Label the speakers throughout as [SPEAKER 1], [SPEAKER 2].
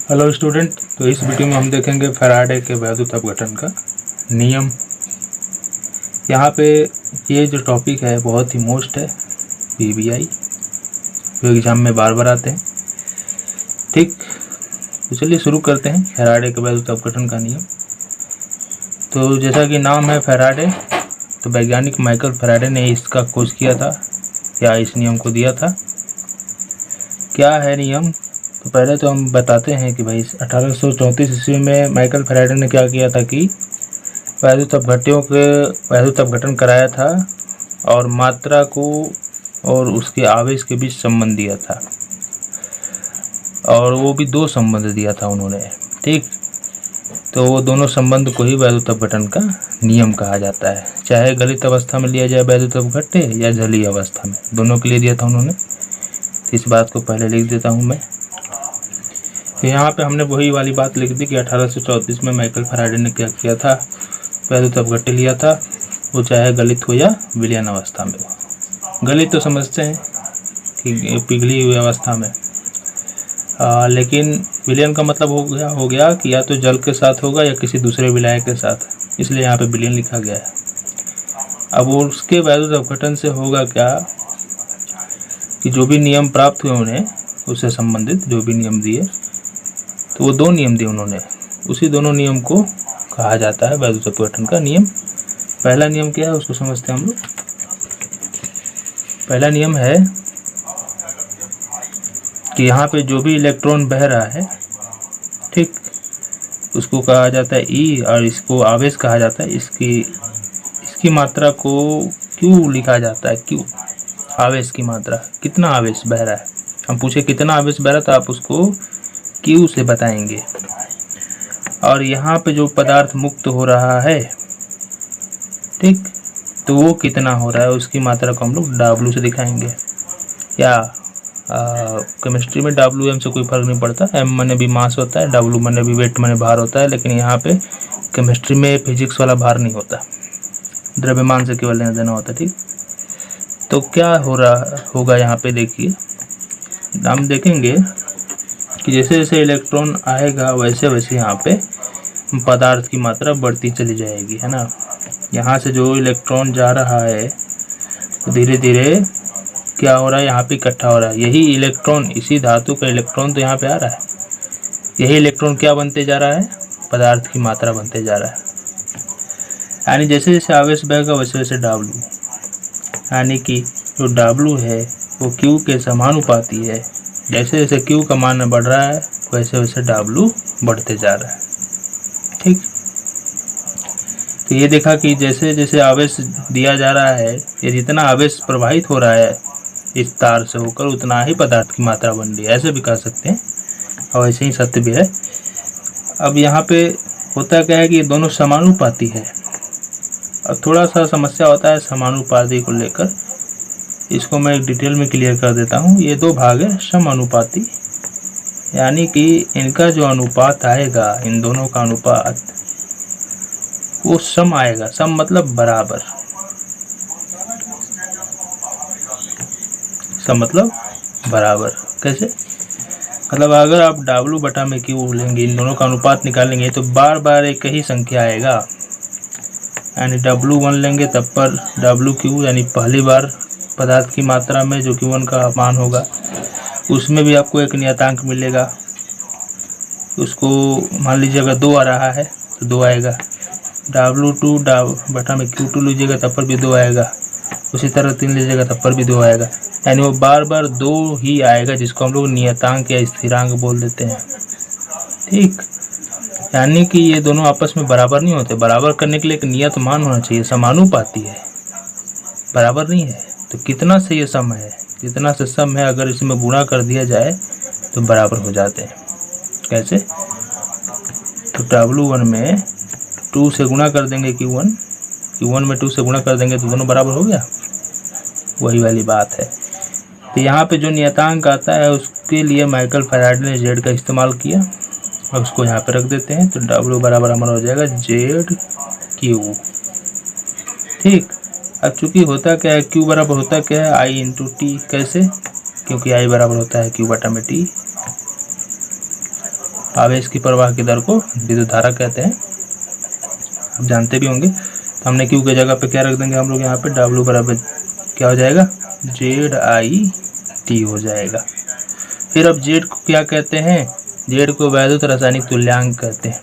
[SPEAKER 1] Hello student. तो इस video में हम देखेंगे फैराडे के वैद्युत अपघटन का नियम। यहाँ पे ये जो टॉपिक है बहुत ही मोस्ट है, पीबीआई जो एग्जाम में बार बार आते हैं। ठीक, तो चलिए शुरू करते हैं फैराडे के वैद्युत अपघटन का नियम। तो जैसा कि नाम है फैराडे, तो वैज्ञानिक माइकल फैराडे ने इसका खोज किया था या इस नियम को दिया था। क्या है नियम? तो पहले तो हम बताते हैं कि भाई 1834 ईस्वी में माइकल फैराडे ने क्या किया था कि वैद्युत अपघटन कराया था और मात्रा को और उसके आवेश के बीच संबंध दिया था, और वो भी दो संबंध दिया था उन्होंने। ठीक, तो वो दोनों संबंध को ही वैद्युत अपघटन का नियम कहा जाता है। चाहे गलित अवस्था में लिया जाए वैद्युत अपघट्य या जलीय अवस्था में, दोनों के लिए दिया था उन्होंने। इस बात को पहले लिख देता हूँ मैं। तो यहाँ पे हमने वही वाली बात लिख दी कि 1834 में माइकल फैराडे ने क्या किया था, वैद्युत अपघट्य लिया था, वो चाहे गलित हो या विलयन अवस्था में हो। गलित तो समझते हैं कि पिघली हुई अवस्था में, लेकिन विलयन का मतलब हो गया कि या तो जल के साथ होगा या किसी दूसरे विलायक के साथ, इसलिए यहाँ पे विलयन लिखा गया है। अब उसके वैद्युत अपघटन से होगा क्या कि जो भी नियम प्राप्त हुए उन्हें, उससे संबंधित जो भी नियम दिए, तो वो दो नियम दिए उन्होंने, उसी दोनों नियम को कहा जाता है वैद्युत अपघटन का नियम। पहला नियम क्या है उसको समझते हैं हम लोग। पहला नियम है कि यहाँ पे जो भी इलेक्ट्रॉन बह रहा है, ठीक, उसको कहा जाता है ई, और इसको आवेश कहा जाता है। इसकी मात्रा को क्यू लिखा जाता है। क्यू आवेश की मात्रा, कितना आवेश बह रहा है। हम पूछे कितना आवेश बह रहा है तो आप उसको क्यू से बताएंगे। और यहाँ पे जो पदार्थ मुक्त हो रहा है, ठीक, तो वो कितना हो रहा है उसकी मात्रा को हम लोग W से दिखाएंगे। या केमिस्ट्री में WM से कोई फर्क नहीं पड़ता। M माने भी मास होता है, W माने भी वेट माने भार होता है, लेकिन यहाँ पे केमिस्ट्री में फिजिक्स वाला भार नहीं होता, द्रव्यमान से केवल लेना देना होता है। ठीक, तो क्या हो रहा होगा यहाँ पे, देखिए हम देखेंगे कि जैसे जैसे इलेक्ट्रॉन आएगा वैसे वैसे यहाँ पे पदार्थ की मात्रा बढ़ती चली जाएगी, है ना। यहाँ से जो इलेक्ट्रॉन जा रहा है तो धीरे धीरे क्या हो रहा है, यहाँ पे इकट्ठा हो रहा है। यही इलेक्ट्रॉन, इसी धातु का इलेक्ट्रॉन तो यहाँ पे आ रहा है। यही इलेक्ट्रॉन क्या बनते जा रहा है, पदार्थ की मात्रा बनते जा रहा है। यानी जैसे जैसे आवेश बढ़ेगा वैसे वैसे W, यानी कि जो W है वो Q के समानुपाती है। जैसे जैसे Q का मान बढ़ रहा है वैसे वैसे W बढ़ते जा रहा है। ठीक, तो ये देखा कि जैसे जैसे आवेश दिया जा रहा है, ये जितना आवेश प्रवाहित हो रहा है इस तार से होकर, उतना ही पदार्थ की मात्रा बन रही है। ऐसे भी कह सकते हैं, और ऐसे ही सत्य भी है। अब यहाँ पे होता क्या है कि ये दोनों समानुपाती है। अब थोड़ा सा समस्या होता है समानुपाती को लेकर, इसको मैं एक डिटेल में क्लियर कर देता हूँ। ये दो भाग है समानुपाती, यानी कि इनका जो अनुपात आएगा, इन दोनों का अनुपात वो सम आएगा। सम मतलब बराबर, सम मतलब बराबर। कैसे? मतलब अगर आप W बटा में Q लेंगे, इन दोनों का अनुपात निकालेंगे तो बार बार एक ही संख्या आएगा। यानी W1 लेंगे तब पर WQ, यानी पहली बार पदार्थ की मात्रा में जो Q1 का मान होगा उसमें भी आपको एक नियतांक मिलेगा। उसको मान लीजिए अगर 2 आ रहा है तो 2 आएगा। W2 बटा में Q2 लीजिएगा तब पर भी 2 आएगा। उसी तरह 3 लीजिएगा तब पर भी 2 आएगा। यानी वो बार बार 2 ही आएगा, जिसको हम लोग नियतांक या स्थिरांक बोल देते हैं। ठीक, यानी कि ये दोनों आपस में बराबर नहीं होते। बराबर करने के लिए एक नियत मान होना चाहिए, समानुपाती है, बराबर नहीं है। तो कितना से ये सम है, जितना से सम है अगर इसमें गुणा कर दिया जाए तो बराबर हो जाते हैं। कैसे? तो W1 में 2 से गुणा कर देंगे Q1 में 2 से गुणा कर देंगे तो दोनों बराबर हो गया। वही वाली बात है। तो यहाँ पे जो नियतांक आता है उसके लिए माइकल फैराडे ने Z का इस्तेमाल किया, और उसको यहाँ पे रख देते हैं। तो W बराबर हमारा हो जाएगा ZQ। ठीक, अब चूंकि होता क्या है, Q बराबर होता क्या है, I इंटू T। कैसे? क्योंकि I बराबर होता है Q बटा में T। आवेश की प्रवाह की दर को विद्युत धारा कहते हैं, आप जानते भी होंगे। तो हमने क्यू की जगह पे क्या रख देंगे हम लोग यहाँ पे, W बराबर क्या हो जाएगा, ZIT हो जाएगा। फिर अब Z को क्या कहते हैं, Z को वैद्युत रासायनिक तुल्यांक कहते हैं।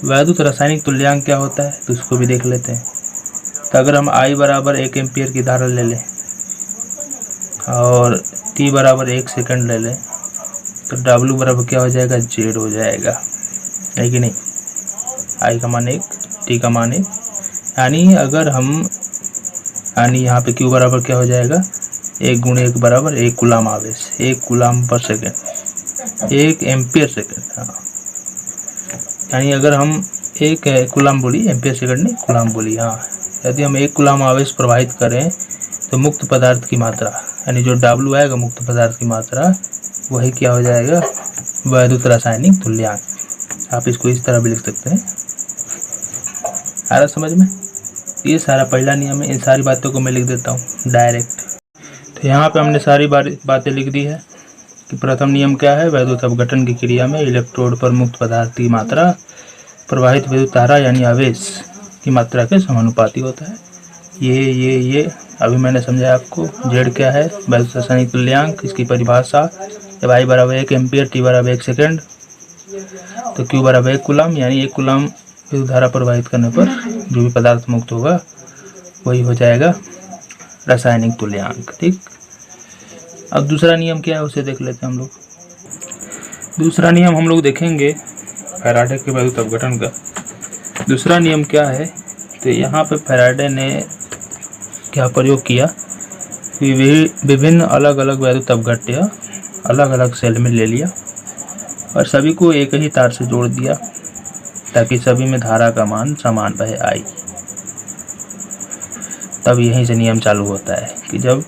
[SPEAKER 1] वैद्युत रासायनिक तुल्यांक क्या होता है तो उसको भी देख लेते हैं। तो अगर हम I बराबर 1 एम्पियर की धारा ले लें और T बराबर 1 सेकंड ले लें तो W बराबर क्या हो जाएगा, Z हो जाएगा, है कि नहीं। I का मान 1, T का मान 1, यानी यहाँ पे Q बराबर क्या हो जाएगा, 1 गुणे 1 बराबर 1 कूलाम आवेश, 1 कूलाम पर सेकेंड, 1 एम्पियर सेकेंड। हाँ, यानी अगर हम 1 कूलाम बोली, एम्पियर सेकेंड नहीं, कूलाम बोली। हाँ, यदि हम 1 कूलाम आवेश प्रवाहित करें तो मुक्त पदार्थ की मात्रा, यानी जो W आएगा मुक्त पदार्थ की मात्रा, वही क्या हो जाएगा, वैद्युत रासायनिक तुल्यांक। आप इसको इस तरह भी लिख सकते हैं। आ रहा समझ में। ये सारा पहला नियम है। इन सारी बातों को मैं लिख देता हूँ डायरेक्ट। तो यहाँ पे हमने सारी बातें लिख दी है कि प्रथम नियम क्या है, वैद्युत अपघटन की क्रिया में इलेक्ट्रोड पर मुक्त पदार्थ की मात्रा प्रवाहित विद्युत धारा यानी आवेश की मात्रा के समानुपाती होता है। ये अभी मैंने समझाया आपको। जेड क्या है, वैद्युत रासायनिक तुल्यांक, इसकी परिभाषा जब I बराबर 1 एम्पियर, T बराबर 1 सेकेंड, तो Q बराबर 1 कूलाम, यानी 1 कूलाम विद्युत धारा प्रवाहित करने पर जो भी पदार्थ मुक्त होगा वही हो जाएगा रासायनिक तुल्यांक। ठीक, अब दूसरा नियम क्या है उसे देख लेते हैं हम लोग। दूसरा नियम हम लोग देखेंगे फैराडे के वैद्युत अपघटन का। दूसरा नियम क्या है, तो यहाँ पे फैराडे ने क्या प्रयोग किया, विभिन्न अलग अलग वैद्युत अपघट्य अलग अलग सेल में ले लिया और सभी को एक ही तार से जोड़ दिया ताकि सभी में धारा का मान समान रहे, I। तब यहीं से नियम चालू होता है कि जब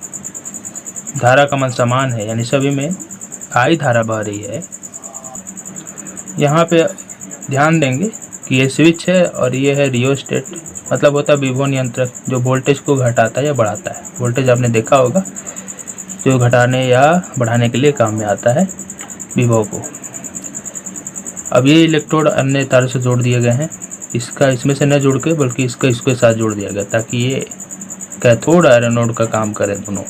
[SPEAKER 1] धारा का मान समान है, यानी सभी में I धारा बह रही है। यहाँ पे ध्यान देंगे कि ये स्विच है और ये है रियोस्टेट, मतलब होता है विभव नियंत्रक, जो वोल्टेज को घटाता है या बढ़ाता है। वोल्टेज आपने देखा होगा, जो घटाने या बढ़ाने के लिए काम में आता है विभव को। अब ये इलेक्ट्रोड अन्य तार से जोड़ दिए गए हैं, इसका इसमें से न जोड़ के बल्कि इसका इसके साथ जोड़ दिया गया ताकि ये कैथोड और एनोड का काम करें दोनों।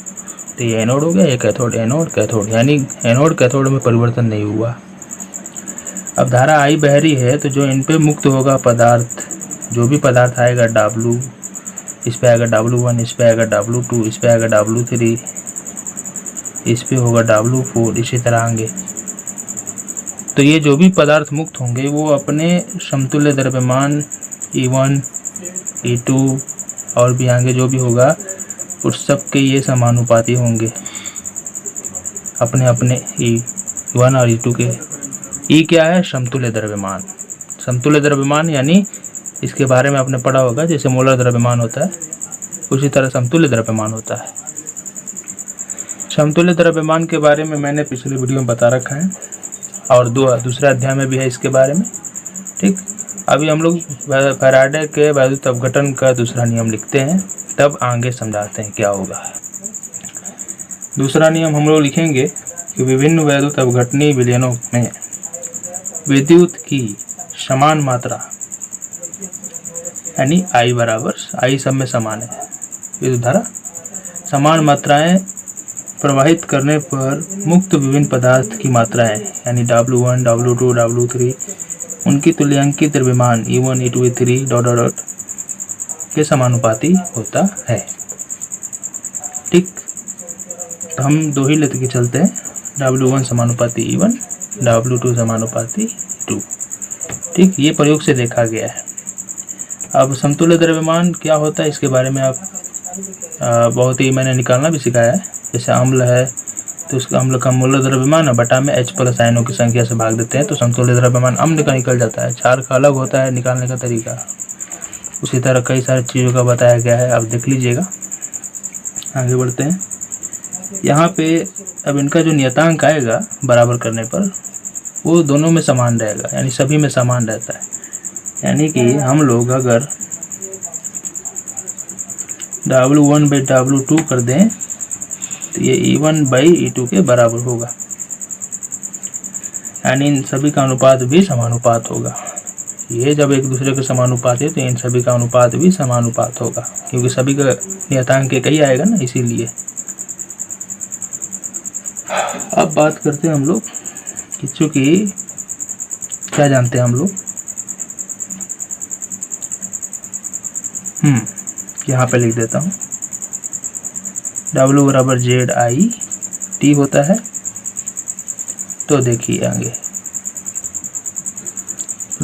[SPEAKER 1] तो ये एनोड हो गया, ये कैथोड, एनोड कैथोड, यानी एनोड कैथोड में परिवर्तन नहीं हुआ। अब धारा I बह रही है तो जो इन पे मुक्त होगा पदार्थ, जो भी पदार्थ आएगा W, इस पे आएगा W1, इस पे आएगा W2, इस पे आएगा W3, इस पे होगा W4, इसी तरह आगे। तो ये जो भी पदार्थ मुक्त होंगे वो अपने समतुल्य द्रव्यमान E1, E2 और भी आगे जो भी होगा उस सब के ये समानुपाती होंगे अपने अपने E1 और E2 के। E क्या है, समतुल्य द्रव्यमान। समतुल्य द्रव्यमान यानी इसके बारे में आपने पढ़ा होगा, जैसे मोलर द्रव्यमान होता है उसी तरह समतुल्य द्रव्यमान होता है। समतुल्य द्रव्यमान के बारे में मैंने पिछले वीडियो में बता रखा है और दूसरे अध्याय में भी है इसके बारे में। ठीक, अभी हम लोग फैराडे के वैद्युत अपघटन का दूसरा नियम लिखते हैं, तब आगे समझाते हैं क्या होगा। दूसरा नियम हम लोग लिखेंगे कि विभिन्न वैद्युत अपघटनीय विलयनों में विद्युत की समान मात्रा, यानी I बराबर, I सब में समान है, विद्युत धारा समान मात्राएं प्रवाहित करने पर मुक्त विभिन्न पदार्थ की मात्राएं, यानी W1, W2, W3, उनकी तुल्यांकित द्रव्यमान E1, E2, E3 dot dot dot के समानुपाती होता है। ठीक, तो हम दो ही लेते के चलते हैं, W1 समानुपाती E1, W2 समानुपाती E2। ठीक, ये प्रयोग से देखा गया है। अब समतुल्य द्रव्यमान क्या होता है इसके बारे में आप बहुत ही मैंने निकालना भी सिखाया है। जैसे अम्ल है तो उसका अम्ल का मोलर द्रव्यमान बटा में H+ आयनों की संख्या से भाग देते हैं तो समतुल्य द्रव्यमान अम्ल का निकल जाता है। क्षार का अलग होता है निकालने का तरीका। उसी तरह कई सारी चीज़ों का बताया गया है, आप देख लीजिएगा। आगे बढ़ते हैं। यहाँ पे अब इनका जो नियतांक आएगा बराबर करने पर वो दोनों में समान रहेगा, यानी सभी में समान रहता है। यानी कि हम लोग अगर W1/W2 कर दें तो ये E1/E2 के बराबर होगा। यानी इन सभी का अनुपात भी समानुपात होगा। ये जब एक दूसरे के समानुपात है तो इन सभी का अनुपात भी समानुपात होगा, क्योंकि सभी का नियतांक एक ही आएगा ना, इसीलिए। अब बात करते हैं हम लोग कि चूंकि क्या जानते हैं हम लोग, यहाँ पे लिख देता हूँ W बराबर ZI T होता है। तो देखिए आगे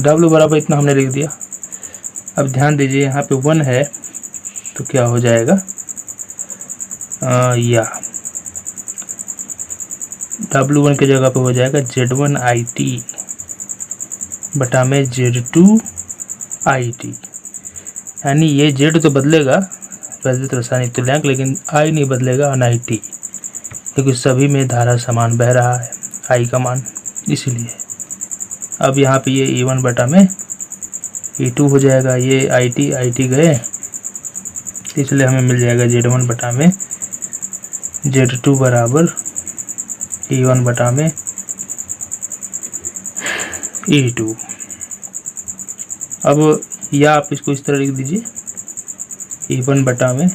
[SPEAKER 1] W बराबर इतना हमने लिख दिया। अब ध्यान दीजिए यहाँ पे 1 है तो क्या हो जाएगा, या W1 की जगह पे हो जाएगा Z1IT बटा में Z2IT। यानी ये Z तो बदलेगा वैद्युत रासायनिक तुल्यांक, लेकिन I नहीं बदलेगा अनIT, क्योंकि सभी में धारा समान बह रहा है I का मान, इसीलिए। अब यहाँ पे ये E1 बटा में E2 हो जाएगा, ये IT गए, इसलिए हमें मिल जाएगा Z1 बटा में Z2 बराबर E1 बटा में E2। अब या आप इसको इस तरह लिख दीजिए, E1 बटा में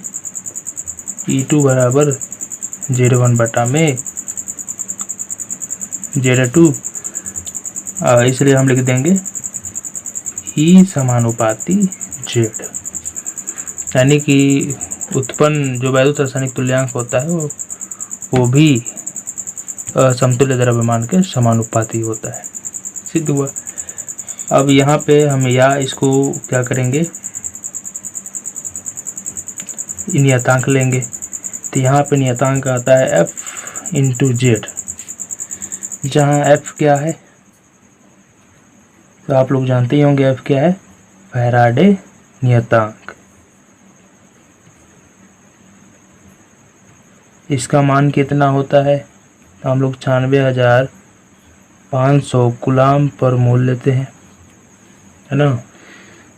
[SPEAKER 1] E2 बराबर Z1 बटा में Z2, इसलिए हम लिख देंगे E समानुपाती Z। यानी कि उत्पन्न जो वैद्युत रासायनिक तुल्यांक होता है वो भी समतुल्य द्रव्यमान के समानुपाती होता है। सिद्ध हुआ। अब यहाँ पे हम या इसको क्या करेंगे, नियतांक लेंगे। तो यहाँ पे नियतांक आता है F इंटू Z, जहाँ F क्या है तो आप लोग जानते ही होंगे F क्या है, फैराडे नियतांक। इसका मान कितना होता है तो हम लोग 96,500 कूलाम पर मोल लेते हैं, है ना।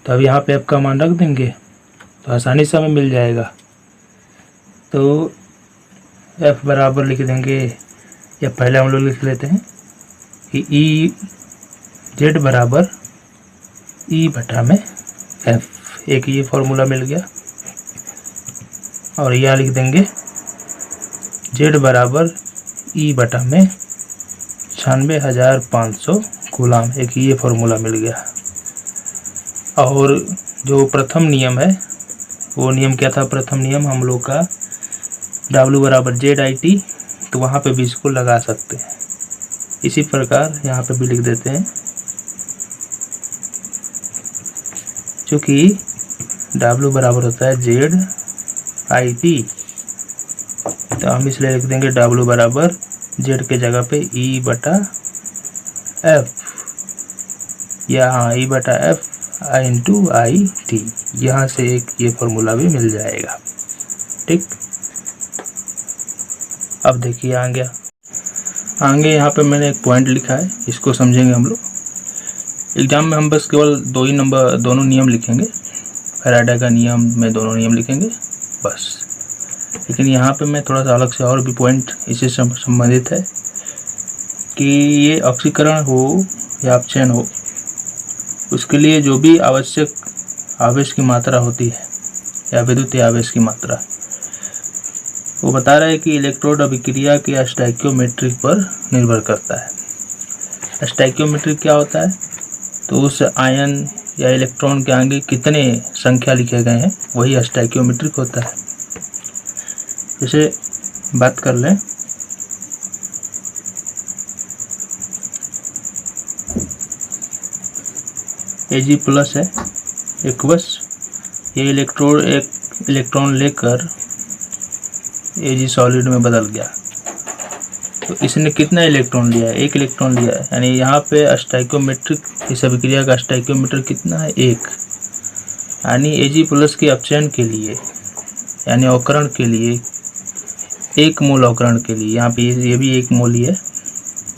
[SPEAKER 1] तो अब यहाँ पे F का मान रख देंगे तो आसानी से हमें मिल जाएगा। तो F बराबर लिख देंगे, या पहले हम लोग लिख लेते हैं कि Z बराबर E बटा में F, एक ये फॉर्मूला मिल गया। और यह लिख देंगे Z बराबर E बटा में 96,500 कूलाम, एक ये फॉर्मूला मिल गया। और जो प्रथम नियम है वो नियम क्या था, प्रथम नियम हम लोग का W बराबर ZIT, तो वहाँ पे भी इसको लगा सकते हैं। इसी प्रकार यहाँ पे भी लिख देते हैं, क्योंकि W बराबर होता है ZIT, तो हम इसलिए लिख देंगे W बराबर Z के जगह पे E बटा F, या हाँ E बटा F I इंटू IT। यहाँ से एक ये फॉर्मूला भी मिल जाएगा। ठीक, अब देखिए आगे यहाँ पे मैंने एक पॉइंट लिखा है, इसको समझेंगे हम लोग। एग्जाम में हम बस केवल दोनों नियम लिखेंगे, फैराडे का नियम में दोनों नियम लिखेंगे बस। लेकिन यहाँ पे मैं थोड़ा सा अलग से और भी पॉइंट इससे संबंधित है कि ये ऑक्सीकरण हो या अपचयन हो, उसके लिए जो भी आवश्यक आवेश की मात्रा होती है या विद्युत आवेश की मात्रा, वो बता रहा है कि इलेक्ट्रोड अभिक्रिया के स्टोइकियोमेट्रिक पर निर्भर करता है। स्टोइकियोमेट्रिक क्या होता है, तो उस आयन या इलेक्ट्रॉन के आगे कितने संख्या लिखे गए हैं वही स्टोइकियोमेट्रिक होता है। जैसे बात कर लें, Ag प्लस है एक्वस, ये एक इलेक्ट्रॉन लेकर Ag सॉलिड में बदल गया, तो इसने कितना इलेक्ट्रॉन लिया है, एक इलेक्ट्रॉन लिया है। यानी यहाँ पे स्टोइकियोमेट्रिक इस अभिक्रिया का स्टोइकियोमीटर कितना है, 1। यानी Ag प्लस के अपचयन के लिए यानी अवकरण के लिए 1 मोल अवकरण के लिए, यहाँ पे ये भी 1 मोल ही है,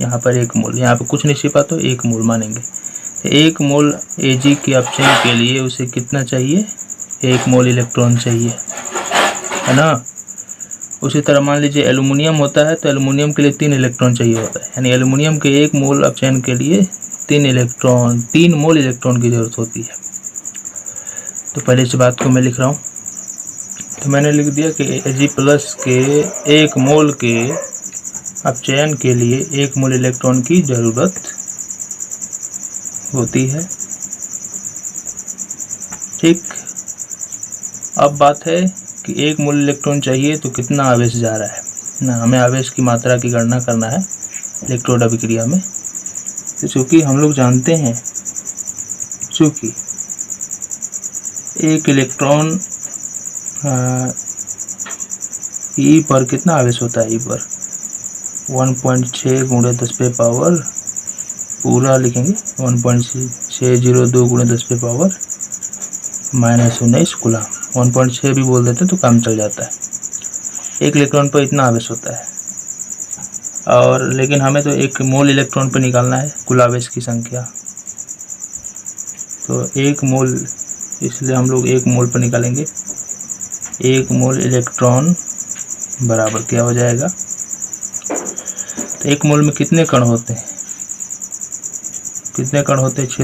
[SPEAKER 1] यहाँ पर 1 मोल, यहाँ पे कुछ नहीं छिपा तो 1 मोल मानेंगे। तो 1 मोल Ag के अपचयन के लिए उसे कितना चाहिए, 1 मोल इलेक्ट्रॉन चाहिए, है ना। उसी तरह मान लीजिए एल्युमिनियम होता है तो एल्युमिनियम के लिए 3 इलेक्ट्रॉन चाहिए होता है, यानी एल्युमिनियम के 1 मोल अपचयन के लिए 3 मोल इलेक्ट्रॉन की जरूरत होती है। तो पहले इस बात को मैं लिख रहा हूँ, तो मैंने लिख दिया कि Ag+ के 1 मोल के अपचयन के लिए 1 मोल इलेक्ट्रॉन की जरूरत होती है। ठीक, अब बात है कि 1 मोल इलेक्ट्रॉन चाहिए तो कितना आवेश जा रहा है ना, हमें आवेश की मात्रा की गणना करना है इलेक्ट्रोड अभिक्रिया में। तो चूँकि हम लोग जानते हैं चूँकि एक इलेक्ट्रॉन ई पर कितना आवेश होता है, ई पर 1.6 × 10⁻, पूरा लिखेंगे 1.602 × 10⁻⁻19 कूलम, 1.6 भी बोल देते तो काम चल जाता है। एक इलेक्ट्रॉन पर इतना आवेश होता है, और लेकिन हमें तो 1 मोल इलेक्ट्रॉन पर निकालना है कुल आवेश की संख्या। तो 1 मोल, इसलिए हम लोग 1 मोल पर निकालेंगे। 1 मोल इलेक्ट्रॉन बराबर क्या हो जाएगा, तो 1 मोल में कितने कण होते हैं, 6.022 ×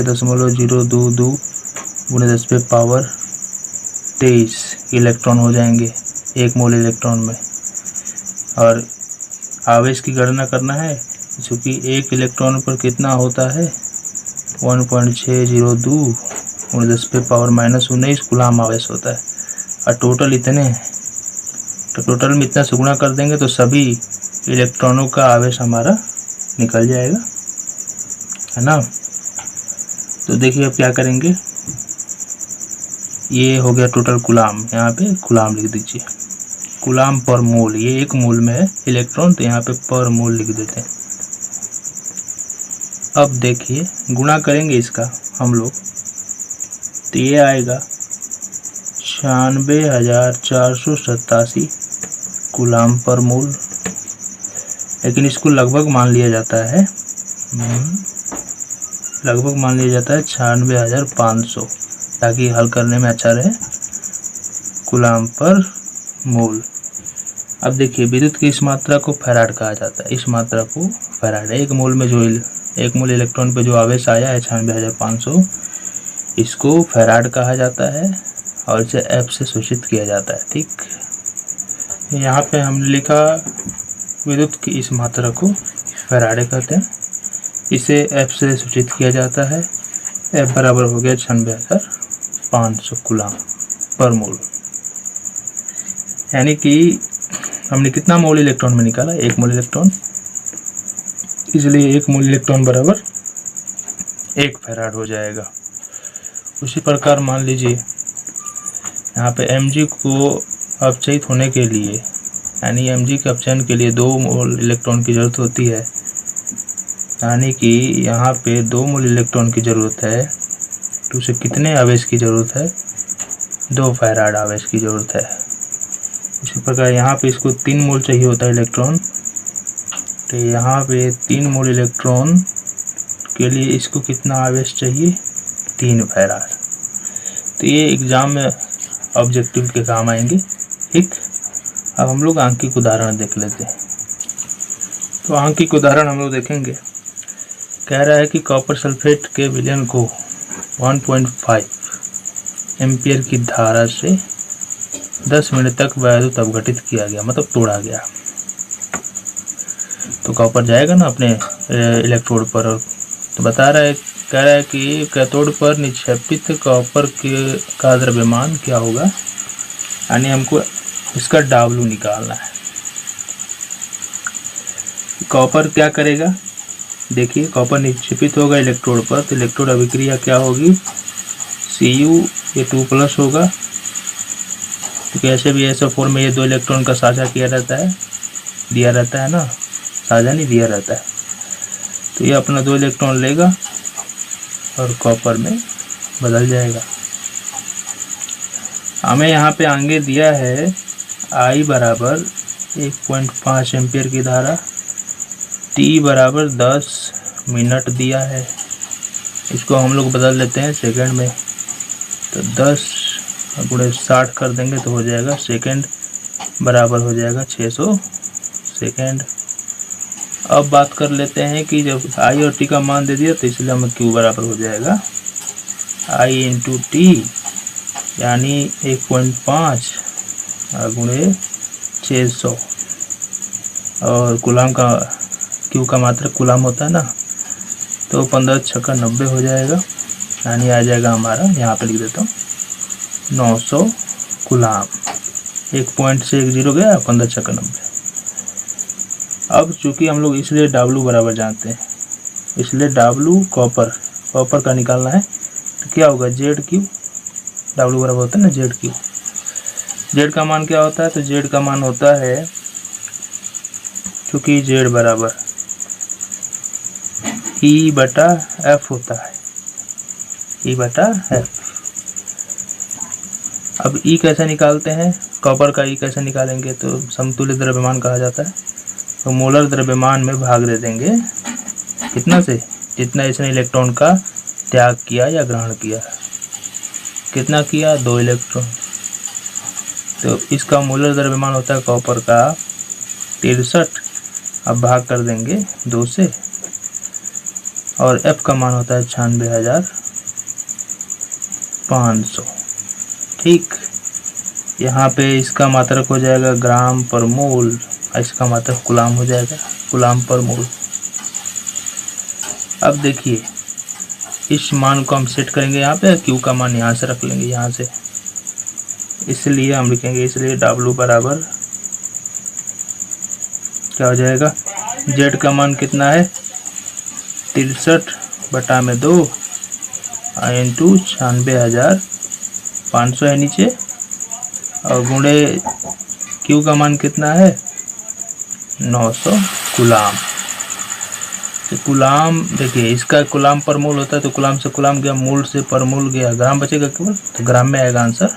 [SPEAKER 1] 10⁻23 इलेक्ट्रॉन हो जाएंगे 1 मोल इलेक्ट्रॉन में। और आवेश की गणना करना है, क्योंकि 1 इलेक्ट्रॉन पर कितना होता है 1.602 × 10⁻⁻19 कूलम आवेश होता है, और टोटल इतने हैं। तो टोटल में इतना से गुणा कर देंगे तो सभी इलेक्ट्रॉनों का आवेश हमारा निकल जाएगा, है ना। तो देखिए अब क्या करेंगे, ये हो गया टोटल कूलम, यहाँ पे कूलम लिख दीजिए, कूलम पर मोल, ये 1 मोल में है इलेक्ट्रॉन तो यहाँ पे पर मोल लिख देते हैं। अब देखिए गुणा करेंगे इसका हम लोग, तो ये आएगा 96,487 कूलम पर मोल, लेकिन इसको लगभग मान लिया जाता है, 96,500, ताकि हल करने में अच्छा रहे, कूलम पर मोल। अब देखिए विद्युत की इस मात्रा को फैराड कहा जाता है, इस मात्रा को फैराड, 1 मोल में जो 1 मोल इलेक्ट्रॉन पे जो आवेश आया है 96,500, इसको फैराड कहा जाता है और इसे F से सूचित किया जाता है। ठीक, यहाँ पे हमने लिखा विद्युत की इस मात्रा को फैराड कहते हैं, इसे F से सूचित किया जाता है। F बराबर हो गया 96,500 कूलम पर मोल, यानी कि हमने कितना मोल इलेक्ट्रॉन में निकाला, 1 मोल इलेक्ट्रॉन, इसलिए 1 मोल इलेक्ट्रॉन बराबर 1 फैराड हो जाएगा। उसी प्रकार मान लीजिए यहाँ पे Mg को अपचयित होने के लिए, यानी Mg के अपचयन के लिए 2 मोल इलेक्ट्रॉन की जरूरत होती है, यानी कि यहाँ पे 2 मोल इलेक्ट्रॉन की ज़रूरत है, तो उसे कितने आवेश की ज़रूरत है, 2 फैराड आवेश की ज़रूरत है। इसी प्रकार यहाँ पे इसको 3 मोल चाहिए होता है इलेक्ट्रॉन, तो यहाँ पे 3 मोल इलेक्ट्रॉन के लिए इसको कितना आवेश चाहिए, 3 फैराड। तो ये एग्ज़ाम में ऑब्जेक्टिव के काम आएंगे। ठीक, अब हम लोग आंकिक उदाहरण देख लेते हैं। तो आंकिक उदाहरण हम लोग देखेंगे, कह रहा है कि कॉपर सल्फेट के विलयन को 1.5 एम्पियर की धारा से 10 मिनट तक वैद्युत अपघटित किया गया, मतलब तोड़ा गया। तो कॉपर जाएगा ना अपने इलेक्ट्रोड पर, और तो बता रहा है, कह रहा है कि कैथोड पर निक्षेपित कॉपर का द्रव्यमान क्या होगा, यानी हमको इसका W निकालना है। कॉपर क्या करेगा, देखिए कॉपर निक्षेपित होगा इलेक्ट्रोड पर, तो इलेक्ट्रोड अभिक्रिया क्या होगी, Cu ये 2+ होगा, क्योंकि ऐसे भी SO4 में ये 2 इलेक्ट्रॉन का साझा किया रहता है, दिया रहता है ना, साझा नहीं दिया रहता है। तो ये अपना 2 इलेक्ट्रॉन लेगा और कॉपर में बदल जाएगा। हमें यहाँ पे आगे दिया है I बराबर 1.5 एम्पियर की धारा, T बराबर 10 मिनट दिया है, इसको हम लोग बदल लेते हैं सेकंड में, तो 10 × 60 कर देंगे तो हो जाएगा सेकंड बराबर हो जाएगा 600 सेकेंड। अब बात कर लेते हैं कि जब आई और टी का मान दे दिया तो इसलिए हमें क्यू बराबर हो जाएगा आई इंटू टी, यानी 1.5 गुणे 600। और कूलाम का क्यू का मात्रक कूलाम होता है ना, तो 15 छक्का 90 हो जाएगा, यानी आ जाएगा हमारा, यहाँ पे लिख देता हूँ 900 कूलाम। 1 पॉइंट से 1 0 गया, 15 छक्का 90। अब चूंकि हम लोग इसलिए W बराबर जानते हैं, इसलिए W कॉपर का निकालना है, तो क्या होगा जेड क्यू। W बराबर होता है ना जेड क्यू। जेड का मान क्या होता है, तो जेड का मान होता है, चूंकि जेड बराबर ई बटा एफ होता है, ई बटा एफ। अब ई कैसे निकालते हैं, कॉपर का ई कैसे निकालेंगे, तो समतुल्य द्रव्यमान कहा जाता है। तो मोलर द्रव्यमान में भाग दे देंगे कितना से, जितना इसने इलेक्ट्रॉन का त्याग किया या ग्रहण किया। कितना किया, 2 इलेक्ट्रॉन। तो इसका मोलर द्रव्यमान होता है कॉपर का 63। अब भाग कर देंगे 2 से, और एफ का मान होता है 96,500। ठीक, यहाँ पे इसका मात्रक हो जाएगा ग्राम पर मोल, इसका मात्रक कूलाम हो जाएगा, कूलाम पर मोल। अब देखिए इस मान को हम सेट करेंगे यहाँ पे, क्यू का मान यहाँ से रख लेंगे, यहाँ से, इसलिए हम लिखेंगे, इसलिए W बराबर क्या हो जाएगा, जेड का मान कितना है 63 बटा में 2 इंटू 96,500 है नीचे, और गुणे क्यू का मान कितना है 900 कूलाम। तो कूलाम देखिए, इसका कूलाम पर मोल होता है, तो कूलाम से कूलाम गया, मोल से पर मोल गया, ग्राम बचेगा केवल, तो ग्राम में आएगा आंसर।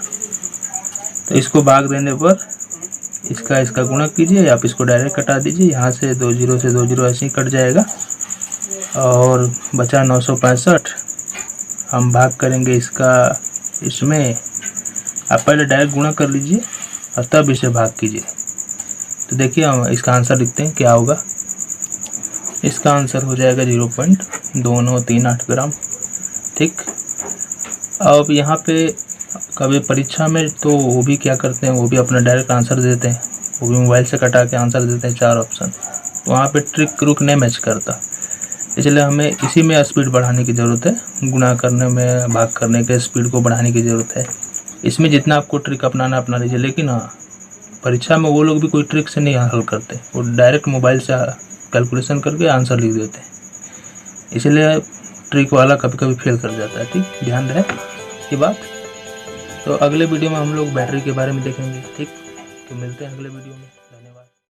[SPEAKER 1] तो इसको भाग देने पर इसका गुणा कीजिए, आप इसको डायरेक्ट कटा दीजिए, यहाँ से 2 0 से 2 0 ऐसे ही कट जाएगा, और बचा 965। हम भाग करेंगे इसका इसमें, आप पहले डायरेक्ट गुणा कर लीजिए और तब इसे भाग कीजिए। तो देखिए हम इसका आंसर लिखते हैं, क्या होगा, इसका आंसर हो जाएगा 0.2938 ग्राम। ठीक, अब यहाँ पे कभी परीक्षा में तो वो भी क्या करते हैं, वो भी अपना डायरेक्ट आंसर देते हैं, वो भी मोबाइल से कटा के आंसर देते हैं 4 ऑप्शन। तो वहाँ पे ट्रिक रुक नहीं मैच करता, इसलिए हमें इसी में स्पीड बढ़ाने की ज़रूरत है, गुणा करने में, भाग करने के स्पीड को बढ़ाने की ज़रूरत है। इसमें जितना आपको ट्रिक अपनाना अपना लीजिए, लेकिन हाँ परीक्षा में वो लोग भी कोई ट्रिक से नहीं हल करते, वो डायरेक्ट मोबाइल से कैलकुलेशन करके आंसर लिख देते हैं, इसलिए ट्रिक वाला कभी कभी फेल कर जाता है। ठीक, ध्यान रहे ये बात। तो अगले वीडियो में हम लोग बैटरी के बारे में देखेंगे। ठीक, तो मिलते हैं अगले वीडियो में।